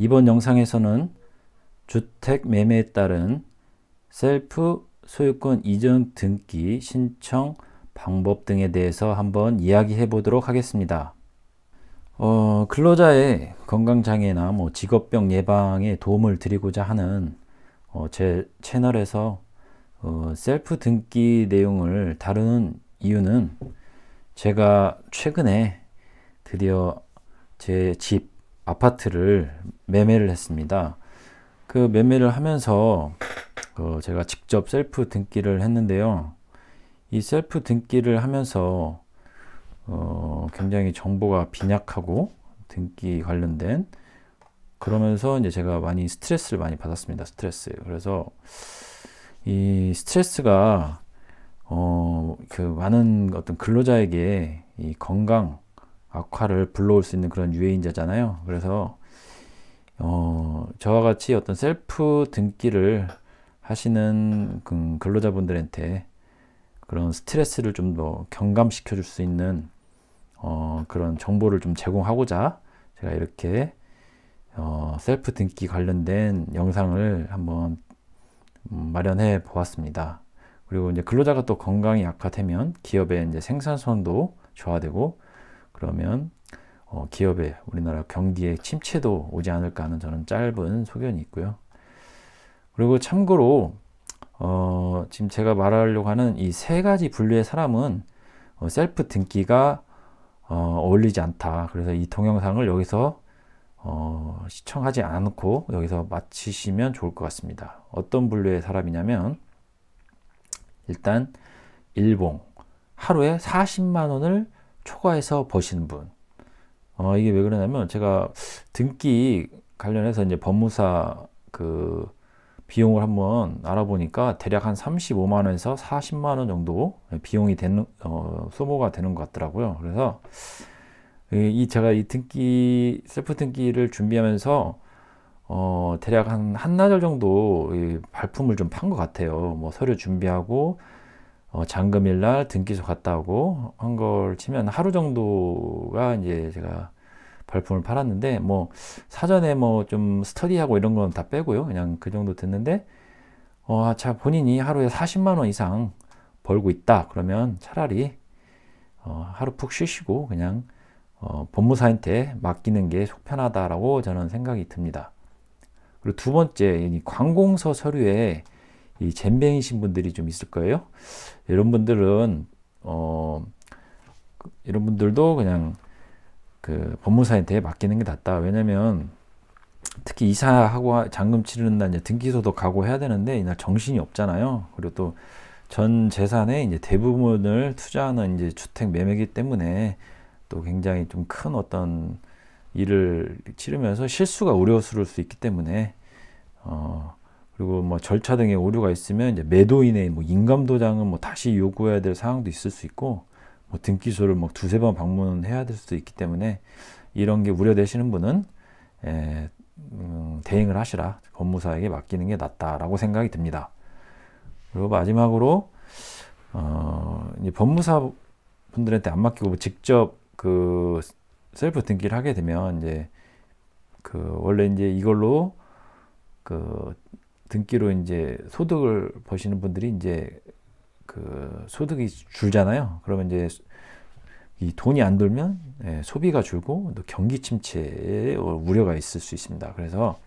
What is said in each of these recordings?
이번 영상에서는 주택 매매에 따른 셀프 소유권 이전 등기 신청 방법 등에 대해서 한번 이야기해 보도록 하겠습니다. 근로자의 건강장애나 직업병 예방에 도움을 드리고자 하는 제 채널에서 셀프 등기 내용을 다루는 이유는 제가 최근에 드디어 제 집, 아파트를 매매를 했습니다. 그 매매를 하면서 제가 직접 셀프 등기를 했는데요. 이 셀프 등기를 하면서 굉장히 정보가 빈약하고 등기 관련된 그러면서 이제 제가 많이 스트레스를 많이 받았습니다. 그래서 이 스트레스가 그 많은 어떤 근로자에게 이 건강 악화를 불러올 수 있는 그런 유해인자잖아요. 그래서 저와 같이 어떤 셀프 등기를 하시는 근로자분들한테 그런 스트레스를 좀 더 경감시켜 줄 수 있는 그런 정보를 좀 제공하고자 제가 이렇게 셀프 등기 관련된 영상을 한번 마련해 보았습니다. 그리고 이제 근로자가 또 건강이 악화되면 기업의 이제 생산성도 저하되고 그러면 기업의 우리나라 경기에 침체도 오지 않을까 하는 저는 짧은 소견이 있고요. 그리고 참고로 지금 제가 말하려고 하는 이 세 가지 분류의 사람은 셀프 등기가 어울리지 않다. 그래서 이 동영상을 여기서 시청하지 않고 여기서 마치시면 좋을 것 같습니다. 어떤 분류의 사람이냐면 일단 일봉 하루에 40만 원을 초과해서 버시는 분. 이게 왜 그러냐면 제가 등기 관련해서 이제 법무사 그 비용을 한번 알아보니까 대략 한 35만 원에서 40만 원 정도 비용이 되는 소모가 되는 것 같더라고요. 그래서 제가 이 등기 셀프 등기를 준비하면서 대략 한 한나절 정도 발품을 좀 판 것 같아요. 뭐 서류 준비하고 잔금일 날 등기소 갔다 오고 한 걸 치면 하루 정도가 이제 제가 발품을 팔았는데 뭐 사전에 뭐 좀 스터디하고 이런 건 다 빼고요. 그냥 그 정도 됐는데 자 본인이 하루에 40만 원 이상 벌고 있다. 그러면 차라리 하루 푹 쉬시고 그냥 법무사한테 맡기는 게 속 편하다라고 저는 생각이 듭니다. 그리고 두 번째, 이 관공서 서류에 이 젬병이신 분들이 좀 있을 거예요. 이런 분들은 이런 분들도 그냥 그 법무사한테 맡기는 게 낫다. 왜냐면 특히 이사하고 잔금 치르는 날 이제 등기소도 가고 해야 되는데 이날 정신이 없잖아요. 그리고 또 전 재산의 이제 대부분을 투자하는 이제 주택 매매기 때문에 또 굉장히 좀 큰 어떤 일을 치르면서 실수가 우려스러울 수 있기 때문에 그리고 뭐 절차 등의 오류가 있으면 이제 매도인의 뭐 인감도장은 뭐 다시 요구해야 될 사항도 있을 수 있고 뭐 등기소를 뭐 두세 번 방문해야 될 수도 있기 때문에 이런 게 우려되시는 분은 대행을 하시라. 법무사에게 맡기는 게 낫다라고 생각이 듭니다. 그리고 마지막으로 이제 법무사 분들한테 안 맡기고 직접 그 셀프 등기를 하게 되면 이제 원래 이제 이걸로 그 등기로 이제 소득을 버시는 분들이 이제 그 소득이 줄잖아요. 그러면 이제 이 돈이 안 돌면 소비가 줄고 또 경기 침체의 우려가 있을 수 있습니다. 그래서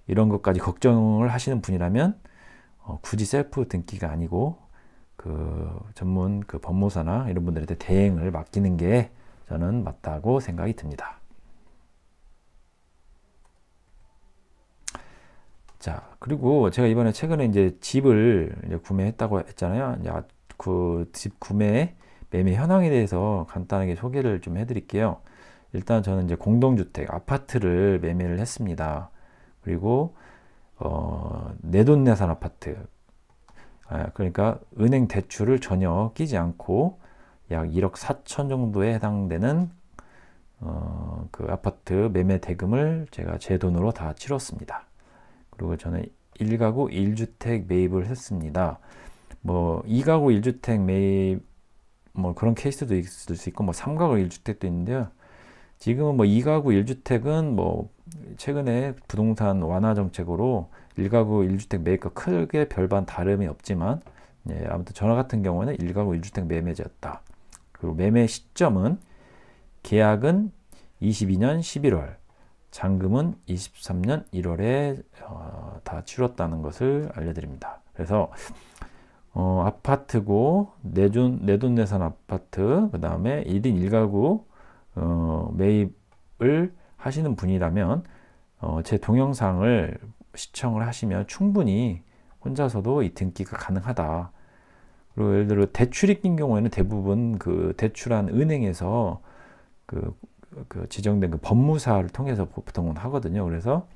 이런 것까지 걱정을 하시는 분이라면 굳이 셀프 등기가 아니고 그 전문 그 법무사나 이런 분들한테 대행을 맡기는 게 저는 맞다고 생각이 듭니다. 자, 그리고 제가 이번에 최근에 이제 집을 이제 구매했다고 했잖아요. 이제 그 집 구매 매매 현황에 대해서 간단하게 소개를 좀 해드릴게요. 일단 저는 이제 공동주택 아파트를 매매를 했습니다. 그리고 내돈내산 아파트. 그러니까 은행 대출을 전혀 끼지 않고 약 1억 4천 정도에 해당되는 그 아파트 매매 대금을 제가 제 돈으로 다 치렀습니다. 그리고 저는 1가구 1주택 매입을 했습니다. 뭐 2가구 1주택 매입 뭐 그런 케이스도 있을 수 있고 뭐 3가구 1주택도 있는데요. 지금은 뭐 2가구 1주택은 뭐 최근에 부동산 완화 정책으로 1가구 1주택 매입과 크게 별반 다름이 없지만, 예, 아무튼 전화 같은 경우는 1가구 1주택 매매제였다. 그리고 매매 시점은 계약은 22년 11월, 잔금은 23년 1월에 다 치렀다는 것을 알려드립니다. 그래서 아파트고 내돈내산 아파트, 그 다음에 1인 1가구 매입을 하시는 분이라면 제 동영상을 시청을 하시면 충분히 혼자서도 이 등기가 가능하다. 그리고 예를 들어 대출이 낀 경우에는 대부분 그 대출한 은행에서 그 지정된 그 법무사를 통해서 보통은 하거든요. 그래서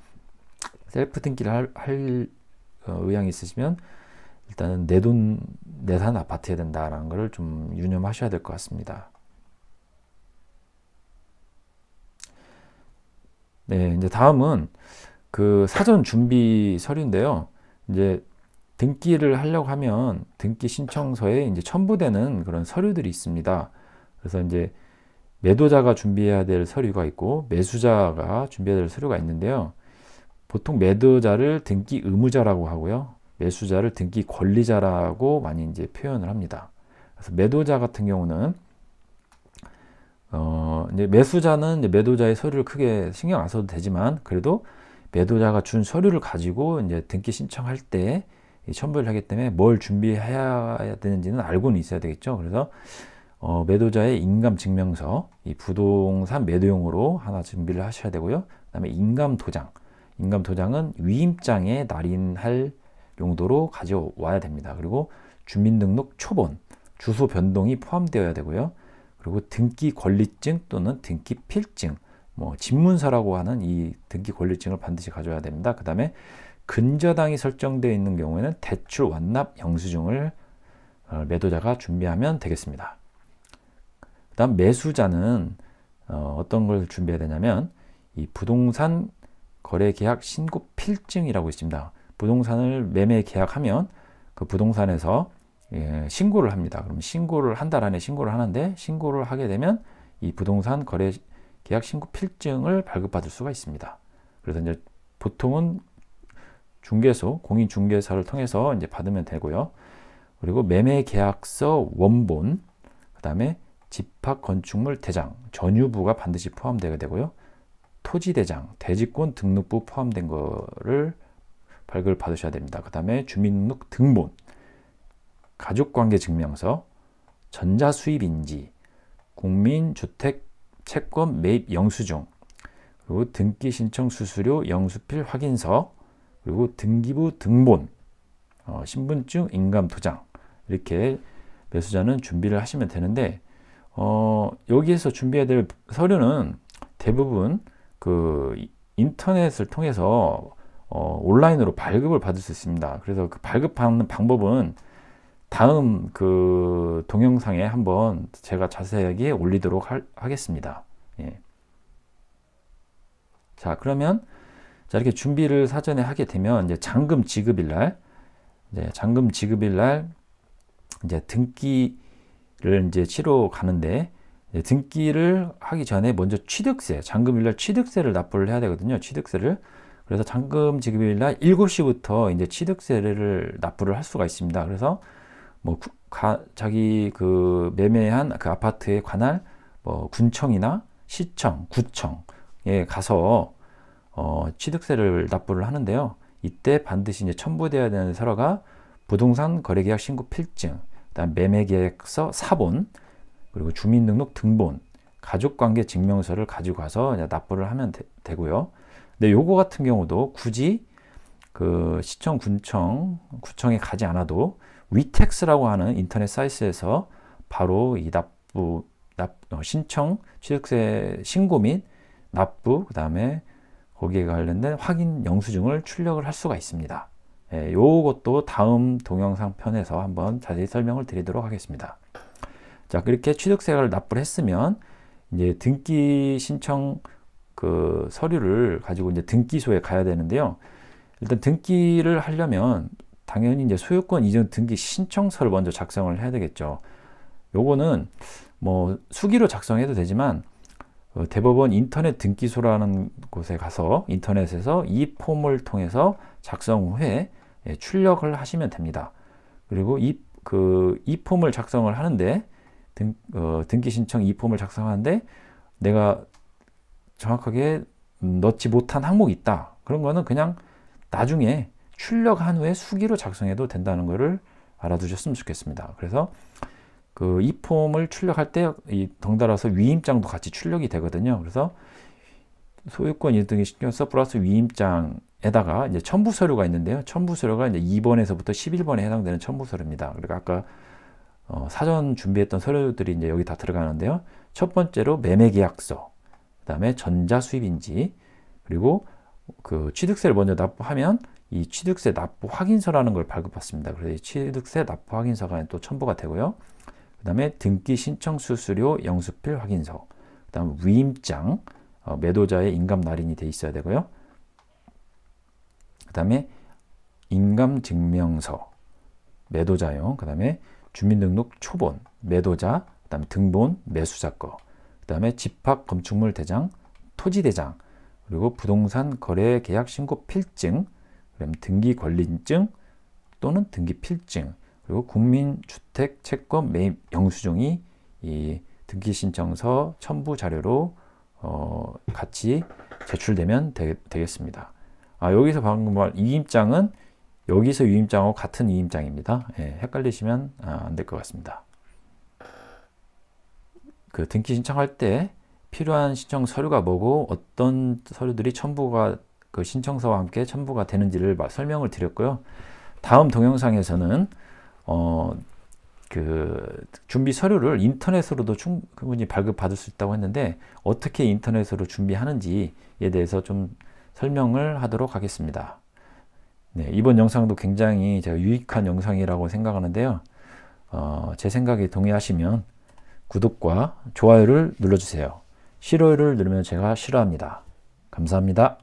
셀프 등기를 할 의향이 있으시면 일단은 내산 아파트 해야 된다라는 것을 좀 유념하셔야 될 것 같습니다. 네, 이제 다음은 그 사전 준비 서류인데요. 이제 등기를 하려고 하면 등기 신청서에 이제 첨부되는 그런 서류들이 있습니다. 그래서 이제 매도자가 준비해야 될 서류가 있고 매수자가 준비해야 될 서류가 있는데요. 보통 매도자를 등기 의무자라고 하고요. 매수자를 등기 권리자라고 많이 이제 표현을 합니다. 그래서 매도자 같은 경우는 이제 매수자는 이제 매도자의 서류를 크게 신경 안 써도 되지만, 그래도 매도자가 준 서류를 가지고 이제 등기 신청할 때 첨부를 하기 때문에 뭘 준비해야 되는지는 알고는 있어야 되겠죠. 그래서 매도자의 인감증명서, 이 부동산 매도용으로 하나 준비를 하셔야 되고요. 그 다음에 인감도장은 위임장에 날인할 용도로 가져와야 됩니다. 그리고 주민등록 초본, 주소 변동이 포함되어야 되고요. 그리고 등기 권리증 또는 등기 필증, 뭐 집문서라고 하는 이 등기 권리증을 반드시 가져야 됩니다. 그 다음에 근저당이 설정되어 있는 경우에는 대출 완납 영수증을 매도자가 준비하면 되겠습니다. 그 다음 매수자는 어떤 걸 준비해야 되냐면 이 부동산 거래계약 신고 필증이라고 있습니다. 부동산을 매매 계약하면 그 부동산에서 신고를 합니다. 그럼 신고를 한 달 안에 신고를 하는데, 신고를 하게 되면 이 부동산 거래 계약 신고 필증을 발급받을 수가 있습니다. 그래서 이제 보통은 중개소, 공인중개사를 통해서 이제 받으면 되고요. 그리고 매매 계약서 원본, 그 다음에 집합 건축물 대장, 전유부가 반드시 포함되게 되고요. 토지 대장, 대지권 등록부 포함된 거를 발급을 받으셔야 됩니다. 그 다음에 주민등록 등본, 가족관계증명서, 전자수입인지, 국민주택 채권 매입 영수증, 그리고 등기신청 수수료 영수필 확인서, 그리고 등기부 등본, 신분증, 인감도장, 이렇게 매수자는 준비를 하시면 되는데, 여기에서 준비해야 될 서류는 대부분 그 인터넷을 통해서 온라인으로 발급을 받을 수 있습니다. 그래서 그 발급하는 방법은 다음 그 동영상에 한번 제가 자세하게 올리도록 하겠습니다. 예. 자, 그러면 이렇게 준비를 사전에 하게 되면 이제 잔금 지급일 날, 이제 등기를 이제 치러 가는데, 등기를 하기 전에 먼저 잔금일 날 취득세를 납부를 해야 되거든요. 취득세를. 그래서 잔금 지급일 날 7시부터 이제 취득세를 납부를 할 수가 있습니다. 그래서 뭐 자기 그 매매한 그 아파트에 관할 뭐 군청이나 시청, 구청에 가서 취득세를 납부를 하는데요. 이때 반드시 이제 첨부되어야 되는 서류가 부동산 거래계약 신고 필증, 그다음 매매계약서 사본, 그리고 주민등록 등본, 가족관계 증명서를 가지고 가서 이제 납부를 하면 되고요. 근데 요거 같은 경우도 굳이 그 시청, 구청에 가지 않아도 위텍스라고 하는 인터넷 사이트에서 바로 이 신청, 취득세 신고 및 납부, 그 다음에 거기에 관련된 확인 영수증을 출력을 할 수가 있습니다. 예, 요것도 다음 동영상 편에서 한번 자세히 설명을 드리도록 하겠습니다. 자, 그렇게 취득세를 납부를 했으면 이제 등기 신청 그 서류를 가지고 이제 등기소에 가야 되는데요. 일단 등기를 하려면 당연히 이제 소유권 이전 등기 신청서를 먼저 작성을 해야 되겠죠. 요거는 뭐 수기로 작성해도 되지만 대법원 인터넷 등기소라는 곳에 가서 인터넷에서 이 폼을 통해서 작성 후에 출력을 하시면 됩니다. 그리고 이 폼을 작성을 하는데 등기 신청 이 폼을 작성하는데 내가 정확하게 넣지 못한 항목이 있다. 그런 거는 그냥 나중에 출력한 후에 수기로 작성해도 된다는 것을 알아두셨으면 좋겠습니다. 그래서 이 폼을 출력할 때 덩달아서 위임장도 같이 출력이 되거든요. 그래서 소유권 이등기 신청서 플러스 위임장에다가 이제 첨부 서류가 있는데요. 첨부 서류가 이제 2번에서부터 11번에 해당되는 첨부 서류입니다. 그러니까 아까 사전 준비했던 서류들이 이제 여기 다 들어가는데요. 첫 번째로 매매계약서, 그 다음에 전자수입인지, 그리고 취득세를 먼저 납부하면 이 취득세 납부 확인서라는 걸 발급받습니다. 그래서 이 취득세 납부 확인서가 또 첨부가 되고요. 그 다음에 등기 신청 수수료 영수필 확인서, 그 다음 위임장, 매도자의 인감 날인이 돼 있어야 되고요. 그 다음에 인감증명서, 매도자용, 그 다음에 주민등록 초본, 매도자, 그 다음에 등본, 매수자 거, 그 다음에 집합 건축물 대장, 토지 대장, 그리고 부동산 거래 계약 신고 필증, 그다음 등기 권리인증 또는 등기 필증, 그리고 국민주택 채권 매입 영수증이 이 등기 신청서 첨부 자료로 같이 제출되면 되겠습니다. 여기서 방금 말 이임장은 여기서 유임장하고 같은 이임장입니다. 헷갈리시면 안 될 것 같습니다. 등기 신청할 때 필요한 신청 서류가 뭐고 어떤 서류들이 첨부가 신청서와 함께 첨부가 되는지를 설명을 드렸고요. 다음 동영상에서는 준비 서류를 인터넷으로도 충분히 발급받을 수 있다고 했는데 어떻게 인터넷으로 준비하는지에 대해서 좀 설명을 하도록 하겠습니다. 네, 이번 영상도 굉장히 제가 유익한 영상이라고 생각하는데요. 제 생각에 동의하시면 구독과 좋아요를 눌러주세요. 싫어요를 누르면 제가 싫어합니다. 감사합니다.